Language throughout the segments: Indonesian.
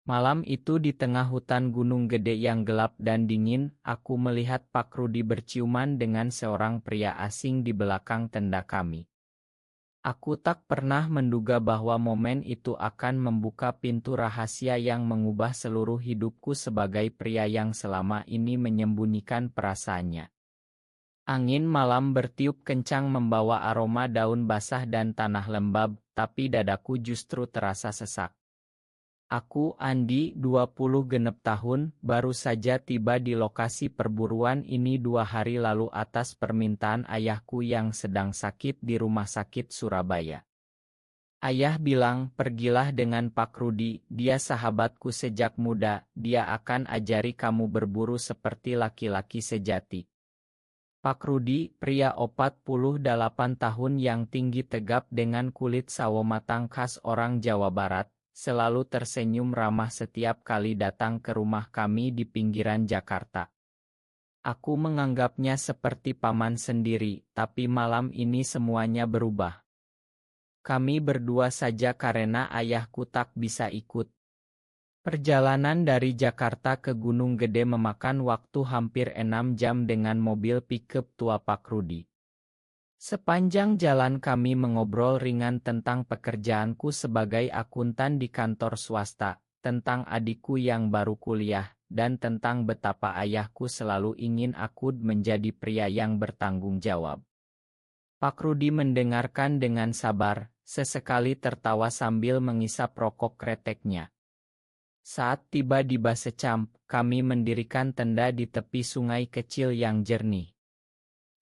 Malam itu di tengah hutan gunung gede yang gelap dan dingin, aku melihat Pak Rudi berciuman dengan seorang pria asing di belakang tenda kami. Aku tak pernah menduga bahwa momen itu akan membuka pintu rahasia yang mengubah seluruh hidupku sebagai pria yang selama ini menyembunyikan perasaannya. Angin malam bertiup kencang membawa aroma daun basah dan tanah lembab, tapi dadaku justru terasa sesak. Aku, Andi, 20 genep tahun, baru saja tiba di lokasi perburuan ini 2 hari lalu atas permintaan ayahku yang sedang sakit di rumah sakit Surabaya. Ayah bilang, pergilah dengan Pak Rudi, dia sahabatku sejak muda, dia akan ajari kamu berburu seperti laki-laki sejati. Pak Rudi, pria 48 tahun yang tinggi tegap dengan kulit sawo matang khas orang Jawa Barat, selalu tersenyum ramah setiap kali datang ke rumah kami di pinggiran Jakarta. Aku menganggapnya seperti paman sendiri, tapi malam ini semuanya berubah. Kami berdua saja karena ayahku tak bisa ikut. Perjalanan dari Jakarta ke Gunung Gede memakan waktu hampir 6 jam dengan mobil pickup tua Pak Rudi. Sepanjang jalan kami mengobrol ringan tentang pekerjaanku sebagai akuntan di kantor swasta, tentang adikku yang baru kuliah, dan tentang betapa ayahku selalu ingin aku menjadi pria yang bertanggung jawab. Pak Rudi mendengarkan dengan sabar, sesekali tertawa sambil mengisap rokok kreteknya. Saat tiba di Basecamp, kami mendirikan tenda di tepi sungai kecil yang jernih.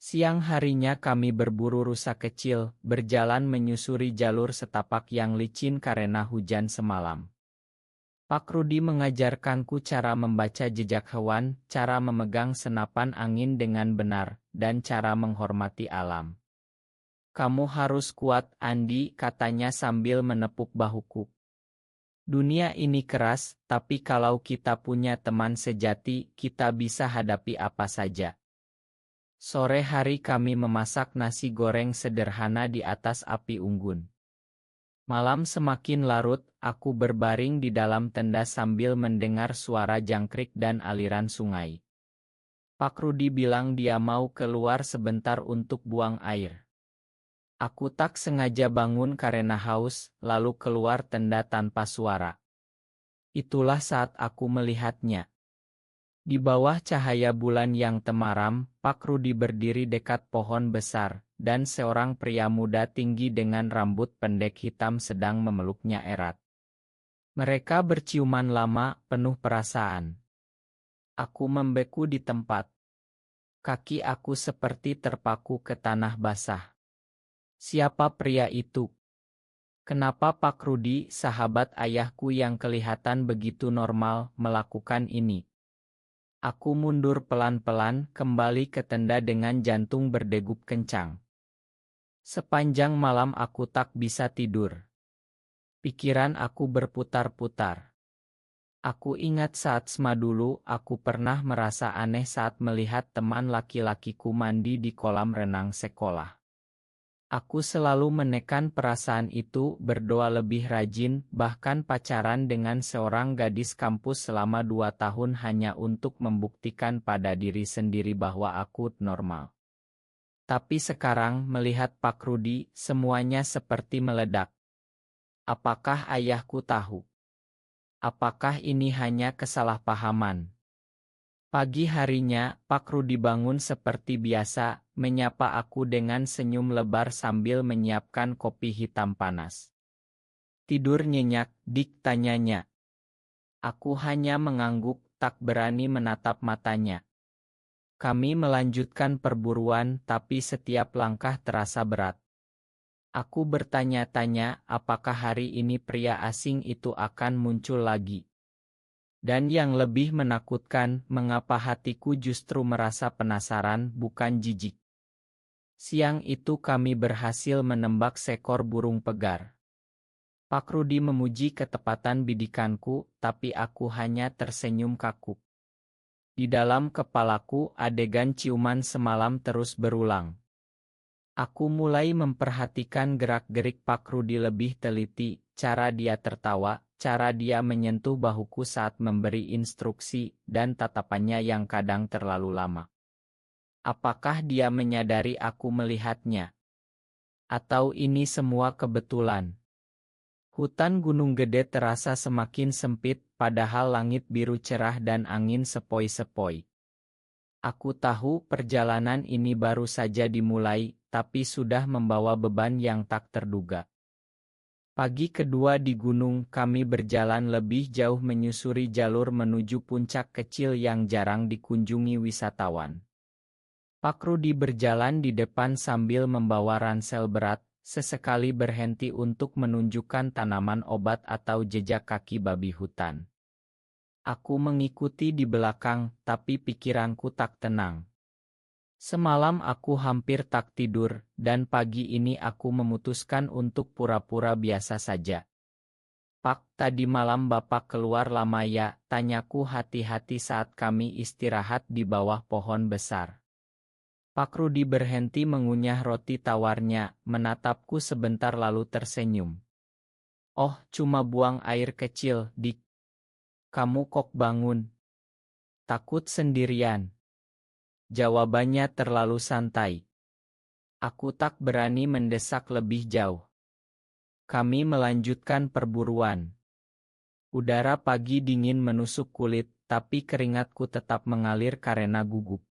Siang harinya kami berburu rusa kecil, berjalan menyusuri jalur setapak yang licin karena hujan semalam. Pak Rudi mengajarkanku cara membaca jejak hewan, cara memegang senapan angin dengan benar, dan cara menghormati alam. Kamu harus kuat, Andi, katanya sambil menepuk bahuku. Dunia ini keras, tapi kalau kita punya teman sejati, kita bisa hadapi apa saja. Sore hari kami memasak nasi goreng sederhana di atas api unggun. Malam semakin larut, aku berbaring di dalam tenda sambil mendengar suara jangkrik dan aliran sungai. Pak Rudi bilang dia mau keluar sebentar untuk buang air. Aku tak sengaja bangun karena haus, lalu keluar tenda tanpa suara. Itulah saat aku melihatnya. Di bawah cahaya bulan yang temaram, Pak Rudi berdiri dekat pohon besar, dan seorang pria muda tinggi dengan rambut pendek hitam sedang memeluknya erat. Mereka berciuman lama, penuh perasaan. Aku membeku di tempat. Kaki aku seperti terpaku ke tanah basah. Siapa pria itu? Kenapa Pak Rudi, sahabat ayahku yang kelihatan begitu normal, melakukan ini? Aku mundur pelan-pelan, kembali ke tenda dengan jantung berdegup kencang. Sepanjang malam aku tak bisa tidur. Pikiran aku berputar-putar. Aku ingat saat SMA dulu, aku pernah merasa aneh saat melihat teman laki-lakiku mandi di kolam renang sekolah. Aku selalu menekan perasaan itu, berdoa lebih rajin, bahkan pacaran dengan seorang gadis kampus selama 2 tahun hanya untuk membuktikan pada diri sendiri bahwa aku normal. Tapi sekarang, melihat Pak Rudi, semuanya seperti meledak. Apakah ayahku tahu? Apakah ini hanya kesalahpahaman? Pagi harinya, Pak Rudi bangun seperti biasa, menyapa aku dengan senyum lebar sambil menyiapkan kopi hitam panas. Tidur nyenyak, Dik, tanyanya. Aku hanya mengangguk, tak berani menatap matanya. Kami melanjutkan perburuan, tapi setiap langkah terasa berat. Aku bertanya-tanya, apakah hari ini pria asing itu akan muncul lagi. Dan yang lebih menakutkan, mengapa hatiku justru merasa penasaran, bukan jijik. Siang itu kami berhasil menembak seekor burung pegar. Pak Rudi memuji ketepatan bidikanku, tapi aku hanya tersenyum kaku. Di dalam kepalaku, adegan ciuman semalam terus berulang. Aku mulai memperhatikan gerak-gerik Pak Rudi lebih teliti, cara dia tertawa, cara dia menyentuh bahuku saat memberi instruksi, dan tatapannya yang kadang terlalu lama. Apakah dia menyadari aku melihatnya? Atau ini semua kebetulan? Hutan Gunung Gede terasa semakin sempit, padahal langit biru cerah dan angin sepoi-sepoi. Aku tahu perjalanan ini baru saja dimulai, tapi sudah membawa beban yang tak terduga. Pagi kedua di gunung, kami berjalan lebih jauh menyusuri jalur menuju puncak kecil yang jarang dikunjungi wisatawan. Pak Rudi berjalan di depan sambil membawa ransel berat, sesekali berhenti untuk menunjukkan tanaman obat atau jejak kaki babi hutan. Aku mengikuti di belakang, tapi pikiranku tak tenang. Semalam aku hampir tak tidur, dan pagi ini aku memutuskan untuk pura-pura biasa saja. Pak, tadi malam Bapak keluar lama ya? Tanyaku hati-hati saat kami istirahat di bawah pohon besar. Pak Rudi berhenti mengunyah roti tawarnya, menatapku sebentar lalu tersenyum. Oh, cuma buang air kecil, Dik. Kamu kok bangun? Takut sendirian? Jawabannya terlalu santai. Aku tak berani mendesak lebih jauh. Kami melanjutkan perburuan. Udara pagi dingin menusuk kulit, tapi keringatku tetap mengalir karena gugup.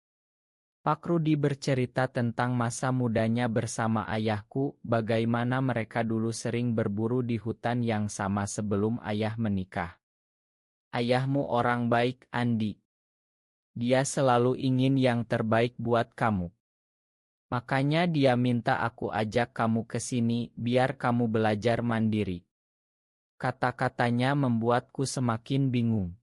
Pak Rudi bercerita tentang masa mudanya bersama ayahku, bagaimana mereka dulu sering berburu di hutan yang sama sebelum ayah menikah. Ayahmu orang baik, Andi. Dia selalu ingin yang terbaik buat kamu. Makanya dia minta aku ajak kamu ke sini biar kamu belajar mandiri. Kata-katanya membuatku semakin bingung.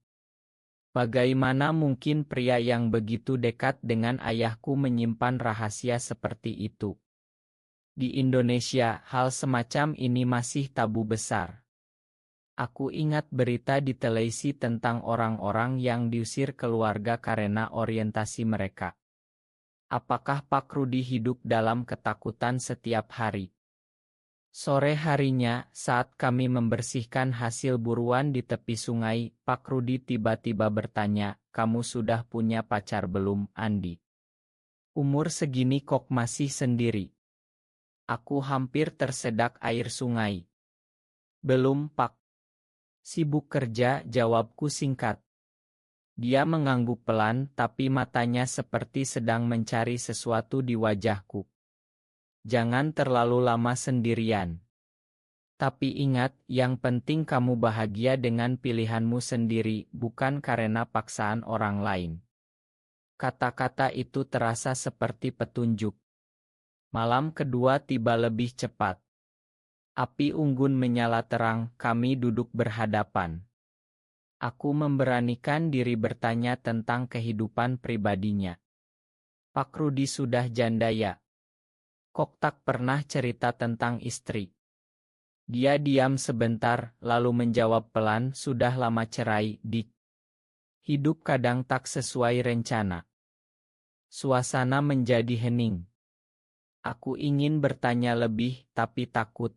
Bagaimana mungkin pria yang begitu dekat dengan ayahku menyimpan rahasia seperti itu? Di Indonesia, hal semacam ini masih tabu besar. Aku ingat berita di televisi tentang orang-orang yang diusir keluarga karena orientasi mereka. Apakah Pak Rudi hidup dalam ketakutan setiap hari? Sore harinya, saat kami membersihkan hasil buruan di tepi sungai, Pak Rudi tiba-tiba bertanya, "Kamu sudah punya pacar belum, Andi? Umur segini kok masih sendiri?" Aku hampir tersedak air sungai. "Belum, Pak. Sibuk kerja," jawabku singkat. Dia mengangguk pelan, tapi matanya seperti sedang mencari sesuatu di wajahku. "Jangan terlalu lama sendirian. Tapi ingat, yang penting kamu bahagia dengan pilihanmu sendiri, bukan karena paksaan orang lain." Kata-kata itu terasa seperti petunjuk. Malam kedua tiba lebih cepat. Api unggun menyala terang, kami duduk berhadapan. Aku memberanikan diri bertanya tentang kehidupan pribadinya. "Pak Rudi sudah janda ya? Kok tak pernah cerita tentang istri?" Dia diam sebentar, lalu menjawab pelan, "Sudah lama cerai, Dik. Hidup kadang tak sesuai rencana." Suasana menjadi hening. Aku ingin bertanya lebih, tapi takut.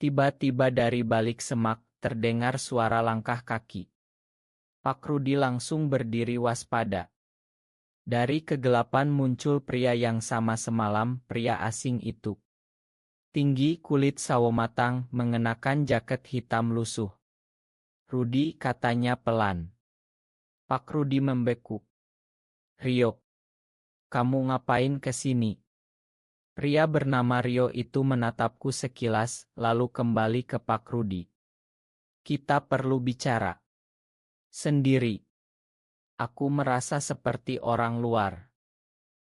Tiba-tiba dari balik semak, terdengar suara langkah kaki. Pak Rudi langsung berdiri waspada. Dari kegelapan muncul pria yang sama semalam, pria asing itu. Tinggi, kulit sawo matang, mengenakan jaket hitam lusuh. "Rudi," katanya pelan. Pak Rudi membekuk. "Rio, kamu ngapain ke sini?" Pria bernama Rio itu menatapku sekilas, lalu kembali ke Pak Rudi. "Kita perlu bicara." Sendiri. Aku merasa seperti orang luar.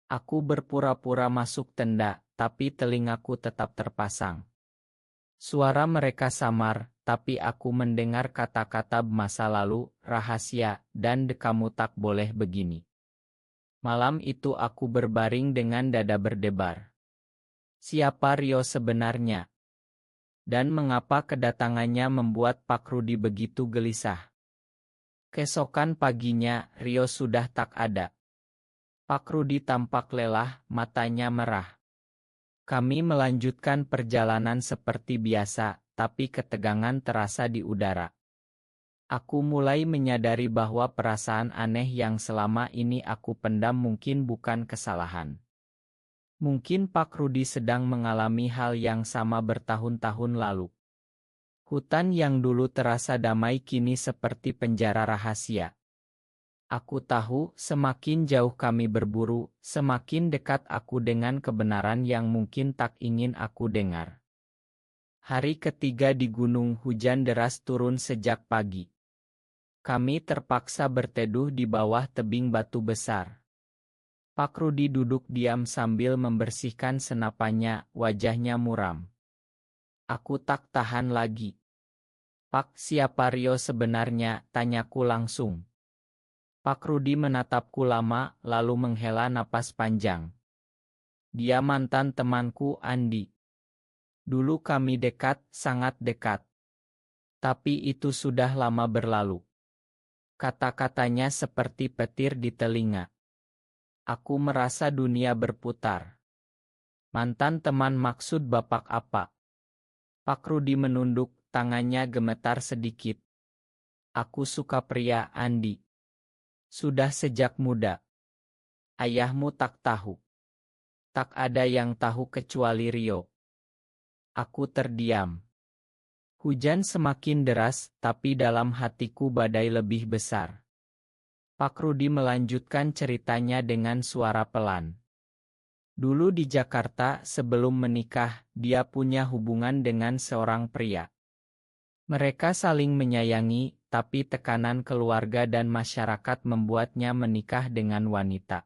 Aku berpura-pura masuk tenda, tapi telingaku tetap terpasang. Suara mereka samar, tapi aku mendengar kata-kata masa lalu, rahasia, dan "kamu tak boleh begini." Malam itu aku berbaring dengan dada berdebar. Siapa Rio sebenarnya? Dan mengapa kedatangannya membuat Pak Rudi begitu gelisah? Keesokan paginya, Rio sudah tak ada. Pak Rudi tampak lelah, matanya merah. Kami melanjutkan perjalanan seperti biasa, tapi ketegangan terasa di udara. Aku mulai menyadari bahwa perasaan aneh yang selama ini aku pendam mungkin bukan kesalahan. Mungkin Pak Rudi sedang mengalami hal yang sama bertahun-tahun lalu. Hutan yang dulu terasa damai kini seperti penjara rahasia. Aku tahu, semakin jauh kami berburu, semakin dekat aku dengan kebenaran yang mungkin tak ingin aku dengar. Hari ketiga di gunung, hujan deras turun sejak pagi. Kami terpaksa berteduh di bawah tebing batu besar. Pak Rudi duduk diam sambil membersihkan senapannya, wajahnya muram. Aku tak tahan lagi. Pak, siapa Rio sebenarnya? Tanyaku langsung. Pak Rudi menatapku lama, lalu menghela napas panjang. Dia mantan temanku, Andi. Dulu kami dekat, sangat dekat. Tapi itu sudah lama berlalu. Kata-katanya seperti petir di telinga. Aku merasa dunia berputar. Mantan teman maksud bapak apa? Pak Rudi menunduk, tangannya gemetar sedikit. Aku suka pria, Andi. Sudah sejak muda. Ayahmu tak tahu. Tak ada yang tahu kecuali Rio. Aku terdiam. Hujan semakin deras, tapi dalam hatiku badai lebih besar. Pak Rudi melanjutkan ceritanya dengan suara pelan. Dulu di Jakarta, sebelum menikah, dia punya hubungan dengan seorang pria. Mereka saling menyayangi, tapi tekanan keluarga dan masyarakat membuatnya menikah dengan wanita.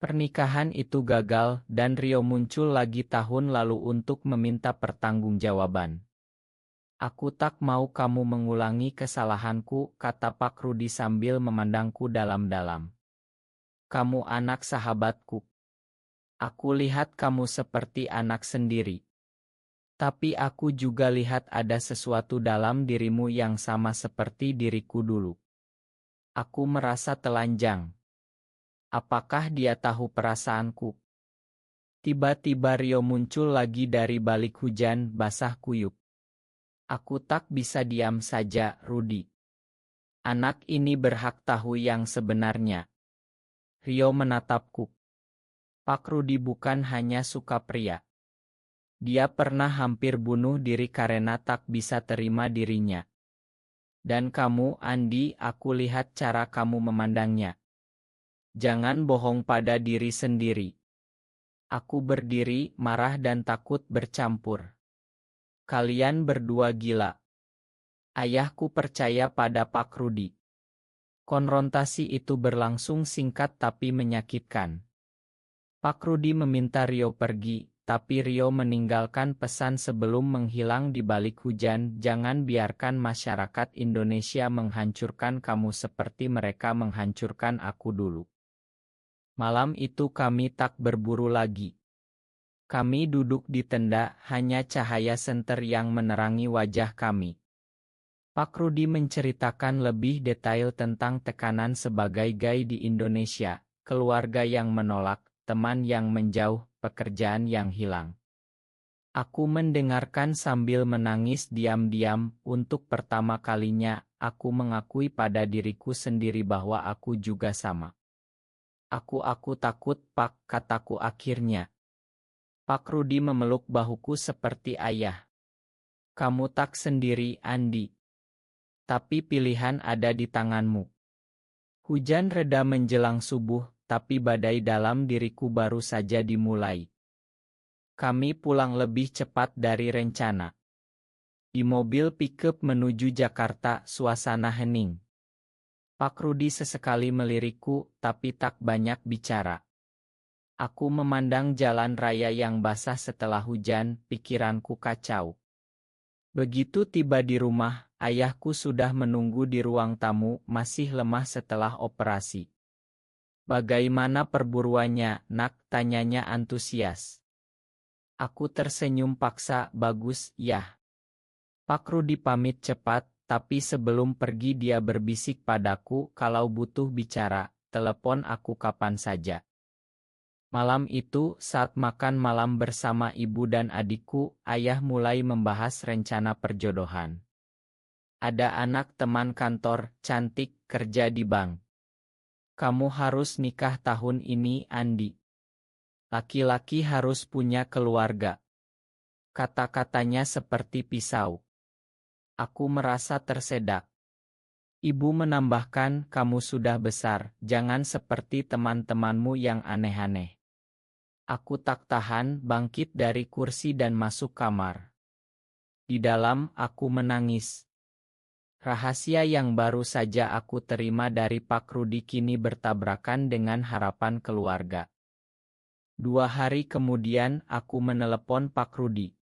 Pernikahan itu gagal, dan Rio muncul lagi tahun lalu untuk meminta pertanggungjawaban. Aku tak mau kamu mengulangi kesalahanku, kata Pak Rudi sambil memandangku dalam-dalam. Kamu anak sahabatku. Aku lihat kamu seperti anak sendiri. Tapi aku juga lihat ada sesuatu dalam dirimu yang sama seperti diriku dulu. Aku merasa telanjang. Apakah dia tahu perasaanku? Tiba-tiba Rio muncul lagi dari balik hujan basah kuyup. Aku tak bisa diam saja, Rudi. Anak ini berhak tahu yang sebenarnya. Rio menatapku. Pak Rudi bukan hanya suka pria. Dia pernah hampir bunuh diri karena tak bisa terima dirinya. Dan kamu, Andi, aku lihat cara kamu memandangnya. Jangan bohong pada diri sendiri. Aku berdiri, marah dan takut bercampur. Kalian berdua gila. Ayahku percaya pada Pak Rudi. Konfrontasi itu berlangsung singkat tapi menyakitkan. Pak Rudi meminta Rio pergi, tapi Rio meninggalkan pesan sebelum menghilang di balik hujan. Jangan biarkan masyarakat Indonesia menghancurkan kamu seperti mereka menghancurkan aku dulu. Malam itu kami tak berburu lagi. Kami duduk di tenda, hanya cahaya senter yang menerangi wajah kami. Pak Rudi menceritakan lebih detail tentang tekanan sebagai gay di Indonesia, keluarga yang menolak, teman yang menjauh, pekerjaan yang hilang. Aku mendengarkan sambil menangis diam-diam. Untuk pertama kalinya, aku mengakui pada diriku sendiri bahwa aku juga sama. Aku takut, Pak, kataku akhirnya. Pak Rudi memeluk bahuku seperti ayah. Kamu tak sendiri, Andi. Tapi pilihan ada di tanganmu. Hujan reda menjelang subuh, tapi badai dalam diriku baru saja dimulai. Kami pulang lebih cepat dari rencana. Di mobil pickup menuju Jakarta, suasana hening. Pak Rudi sesekali melirikku, tapi tak banyak bicara. Aku memandang jalan raya yang basah setelah hujan, pikiranku kacau. Begitu tiba di rumah, ayahku sudah menunggu di ruang tamu, masih lemah setelah operasi. Bagaimana perburuannya, nak? Tanyanya antusias. Aku tersenyum paksa, bagus, ya. Pak Rudi pamit cepat, tapi sebelum pergi dia berbisik padaku, kalau butuh bicara, telepon aku kapan saja. Malam itu, saat makan malam bersama ibu dan adikku, ayah mulai membahas rencana perjodohan. Ada anak teman kantor, cantik, kerja di bank. Kamu harus nikah tahun ini, Andi. Laki-laki harus punya keluarga. Kata-katanya seperti pisau. Aku merasa tersedak. Ibu menambahkan, kamu sudah besar, jangan seperti teman-temanmu yang aneh-aneh. Aku tak tahan, bangkit dari kursi dan masuk kamar. Di dalam, aku menangis. Rahasia yang baru saja aku terima dari Pak Rudi kini bertabrakan dengan harapan keluarga. 2 hari kemudian, aku menelepon Pak Rudi.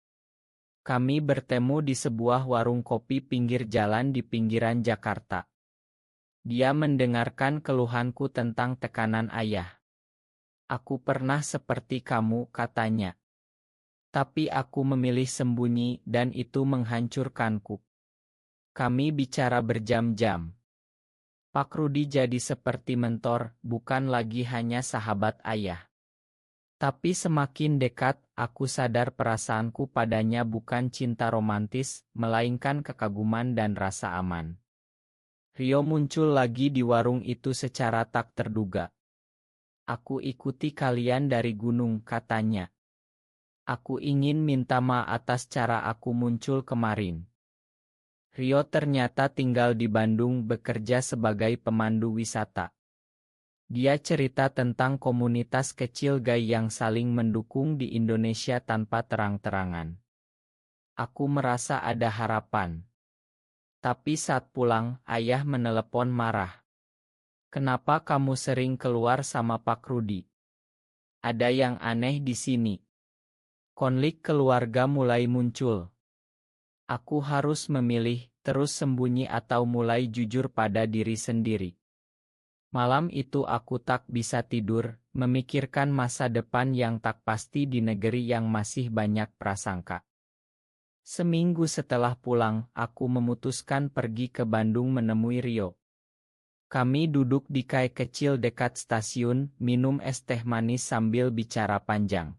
Kami bertemu di sebuah warung kopi pinggir jalan di pinggiran Jakarta. Dia mendengarkan keluhanku tentang tekanan ayah. Aku pernah seperti kamu, katanya. Tapi aku memilih sembunyi dan itu menghancurkanku. Kami bicara berjam-jam. Pak Rudi jadi seperti mentor, bukan lagi hanya sahabat ayah. Tapi semakin dekat, aku sadar perasaanku padanya bukan cinta romantis, melainkan kekaguman dan rasa aman. Rio muncul lagi di warung itu secara tak terduga. Aku ikuti kalian dari gunung, katanya. Aku ingin minta maaf atas cara aku muncul kemarin. Rio ternyata tinggal di Bandung bekerja sebagai pemandu wisata. Dia cerita tentang komunitas kecil gay yang saling mendukung di Indonesia tanpa terang-terangan. Aku merasa ada harapan. Tapi saat pulang, ayah menelepon marah. Kenapa kamu sering keluar sama Pak Rudi? Ada yang aneh di sini. Konflik keluarga mulai muncul. Aku harus memilih, terus sembunyi atau mulai jujur pada diri sendiri. Malam itu aku tak bisa tidur, memikirkan masa depan yang tak pasti di negeri yang masih banyak prasangka. Seminggu setelah pulang, aku memutuskan pergi ke Bandung menemui Rio. Kami duduk di kai kecil dekat stasiun, minum es teh manis sambil bicara panjang.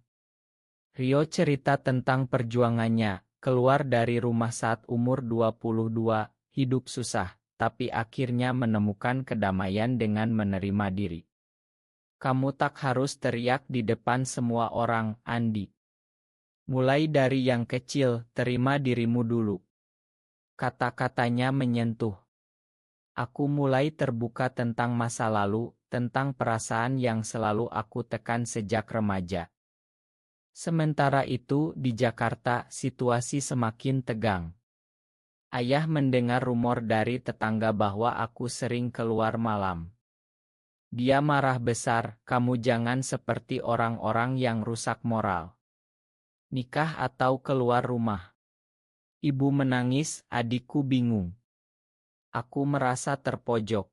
Rio cerita tentang perjuangannya, keluar dari rumah saat umur 22, hidup susah, tapi akhirnya menemukan kedamaian dengan menerima diri. Kamu tak harus teriak di depan semua orang, Andi. Mulai dari yang kecil, terima dirimu dulu. Kata-katanya menyentuh. Aku mulai terbuka tentang masa lalu, tentang perasaan yang selalu aku tekan sejak remaja. Sementara itu, di Jakarta, situasi semakin tegang. Ayah mendengar rumor dari tetangga bahwa aku sering keluar malam. Dia marah besar, kamu jangan seperti orang-orang yang rusak moral. Nikah atau keluar rumah. Ibu menangis, adikku bingung. Aku merasa terpojok.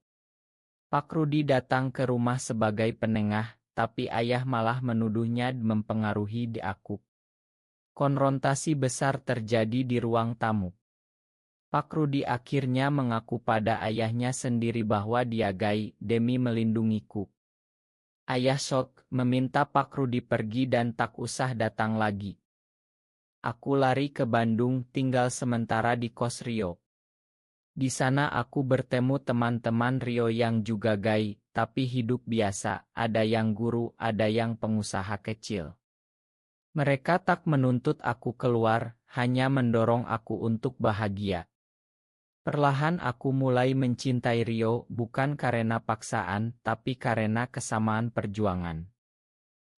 Pak Rudi datang ke rumah sebagai penengah, tapi ayah malah menuduhnya mempengaruhi aku. Konfrontasi besar terjadi di ruang tamu. Pak Rudi akhirnya mengaku pada ayahnya sendiri bahwa dia gay demi melindungiku. Ayah shock, meminta Pak Rudi pergi dan tak usah datang lagi. Aku lari ke Bandung, tinggal sementara di kos Rio. Di sana aku bertemu teman-teman Rio yang juga gay, tapi hidup biasa, ada yang guru, ada yang pengusaha kecil. Mereka tak menuntut aku keluar, hanya mendorong aku untuk bahagia. Perlahan aku mulai mencintai Rio, bukan karena paksaan, tapi karena kesamaan perjuangan.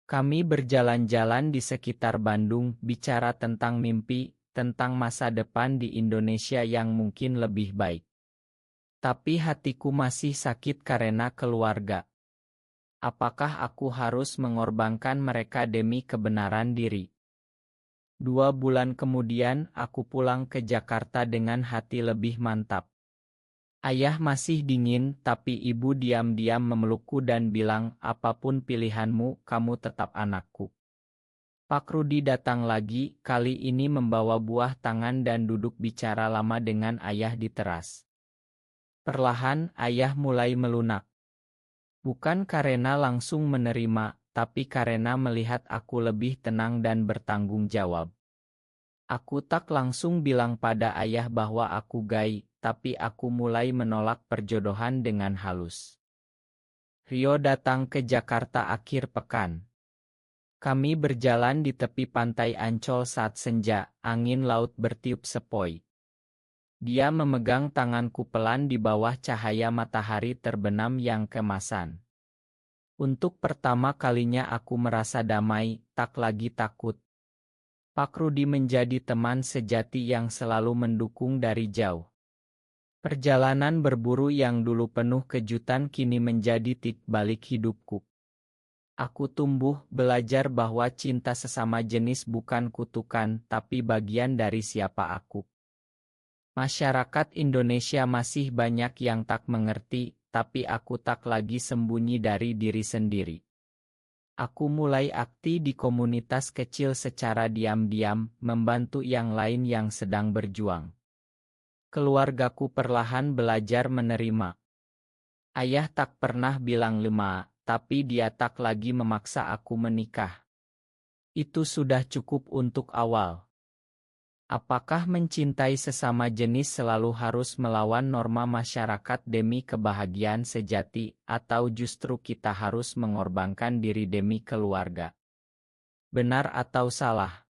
Kami berjalan-jalan di sekitar Bandung, bicara tentang mimpi, tentang masa depan di Indonesia yang mungkin lebih baik. Tapi hatiku masih sakit karena keluarga. Apakah aku harus mengorbankan mereka demi kebenaran diri? 2 bulan kemudian, aku pulang ke Jakarta dengan hati lebih mantap. Ayah masih dingin, tapi ibu diam-diam memelukku dan bilang, apapun pilihanmu, kamu tetap anakku. Pak Rudi datang lagi, kali ini membawa buah tangan dan duduk bicara lama dengan ayah di teras. Perlahan, ayah mulai melunak. Bukan karena langsung menerima, tapi karena melihat aku lebih tenang dan bertanggung jawab. Aku tak langsung bilang pada ayah bahwa aku gay, tapi aku mulai menolak perjodohan dengan halus. Rio datang ke Jakarta akhir pekan. Kami berjalan di tepi pantai Ancol saat senja, angin laut bertiup sepoi. Dia memegang tanganku pelan di bawah cahaya matahari terbenam yang kemasan. Untuk pertama kalinya aku merasa damai, tak lagi takut. Pak Rudi menjadi teman sejati yang selalu mendukung dari jauh. Perjalanan berburu yang dulu penuh kejutan kini menjadi titik balik hidupku. Aku tumbuh belajar bahwa cinta sesama jenis bukan kutukan tapi bagian dari siapa aku. Masyarakat Indonesia masih banyak yang tak mengerti, tapi aku tak lagi sembunyi dari diri sendiri. Aku mulai aktif di komunitas kecil secara diam-diam, membantu yang lain yang sedang berjuang. Keluargaku perlahan belajar menerima. Ayah tak pernah bilang lemah, tapi dia tak lagi memaksa aku menikah. Itu sudah cukup untuk awal. Apakah mencintai sesama jenis selalu harus melawan norma masyarakat demi kebahagiaan sejati, atau justru kita harus mengorbankan diri demi keluarga? Benar atau salah?